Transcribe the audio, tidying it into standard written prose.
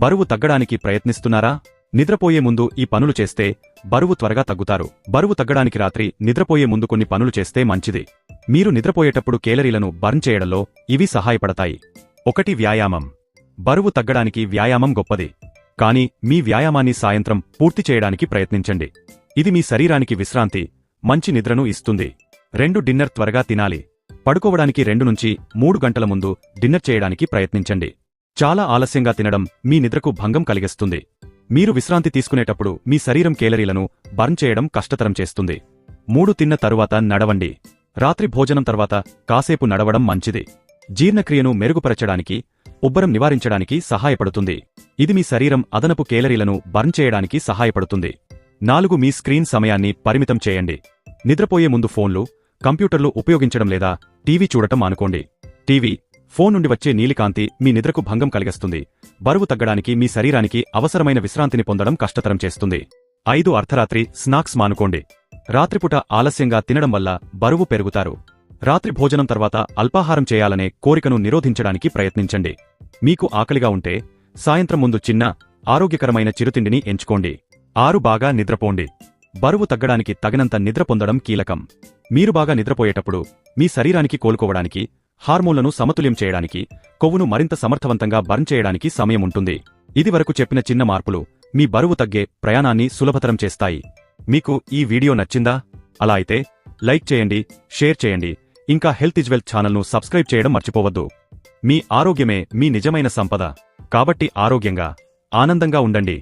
బరువు తగ్గడానికి ప్రయత్నిస్తున్నారా? నిద్రపోయే ముందు ఈ పనులు చేస్తే బరువు త్వరగా తగ్గుతారు. బరువు తగ్గడానికి రాత్రి నిద్రపోయే ముందు కొన్ని పనులు చేస్తే మంచిది. మీరు నిద్రపోయేటప్పుడు కేలరీలను బర్న్ చేయడంలో ఇవి సహాయపడతాయి. 1. వ్యాయామం. బరువు తగ్గడానికి వ్యాయామం గొప్పది. కానీ మీ వ్యాయామాన్ని సాయంత్రం పూర్తి చేయడానికి ప్రయత్నించండి. ఇది మీ శరీరానికి విశ్రాంతి, మంచి నిద్రను ఇస్తుంది. 2. డిన్నర్ త్వరగా తినాలి. పడుకోవడానికి 2 నుంచి 3 గంటల ముందు డిన్నర్ చేయడానికి ప్రయత్నించండి. చాలా ఆలస్యంగా తినడం మీ నిద్రకు భంగం కలిగిస్తుంది. మీరు విశ్రాంతి తీసుకునేటప్పుడు మీ శరీరం కేలరీలను బర్న్ చేయడం కష్టతరం చేస్తుంది. 3. తిన్న తరువాత నడవండి. రాత్రి భోజనం తర్వాత కాసేపు నడవడం మంచిది. జీర్ణక్రియను మెరుగుపరచడానికి, ఉబ్బరం నివారించడానికి సహాయపడుతుంది. ఇది మీ శరీరం అదనపు కేలరీలను బర్న్ చేయడానికి సహాయపడుతుంది. 4. మీ స్క్రీన్ సమయాన్ని పరిమితం చేయండి. నిద్రపోయే ముందు ఫోన్లు, కంప్యూటర్లు ఉపయోగించడం లేదా టీవీ చూడటం మానుకోండి. టీవీ, ఫోన్ నుండి వచ్చే నీలికాంతి మీ నిద్రకు భంగం కలిగిస్తుంది. బరువు తగ్గడానికి మీ శరీరానికి అవసరమైన విశ్రాంతిని పొందడం కష్టతరం చేస్తుంది. 5. అర్ధరాత్రి స్నాక్స్ మానుకోండి. రాత్రిపూట ఆలస్యంగా తినడం వల్ల బరువు పెరుగుతారు. రాత్రి భోజనం తర్వాత అల్పాహారం చేయాలనే కోరికను నిరోధించడానికి ప్రయత్నించండి. మీకు ఆకలిగా ఉంటే సాయంత్రం ముందు చిన్న, ఆరోగ్యకరమైన చిరుతిండిని ఎంచుకోండి. 6. బాగా నిద్రపోండి. బరువు తగ్గడానికి తగినంత నిద్ర పొందడం కీలకం. మీరు బాగా నిద్రపోయేటప్పుడు మీ శరీరానికి కోలుకోవడానికి, హార్మోన్లను సమతుల్యం చేయడానికి, కొవ్వును మరింత సమర్థవంతంగా బర్న్ చేయడానికి సమయం ఉంటుంది. ఇదివరకు చెప్పిన చిన్న మార్పులు మీ బరువు తగ్గే ప్రయాణాన్ని సులభతరం చేస్తాయి. మీకు ఈ వీడియో నచ్చిందా? అలా అయితే లైక్ చేయండి, షేర్ చేయండి, ఇంకా హెల్త్ ఈజ్ వెల్త్ ఛానల్ను సబ్స్క్రైబ్ చేయడం మర్చిపోవద్దు. మీ ఆరోగ్యమే మీ నిజమైన సంపద. కాబట్టి ఆరోగ్యంగా, ఆనందంగా ఉండండి.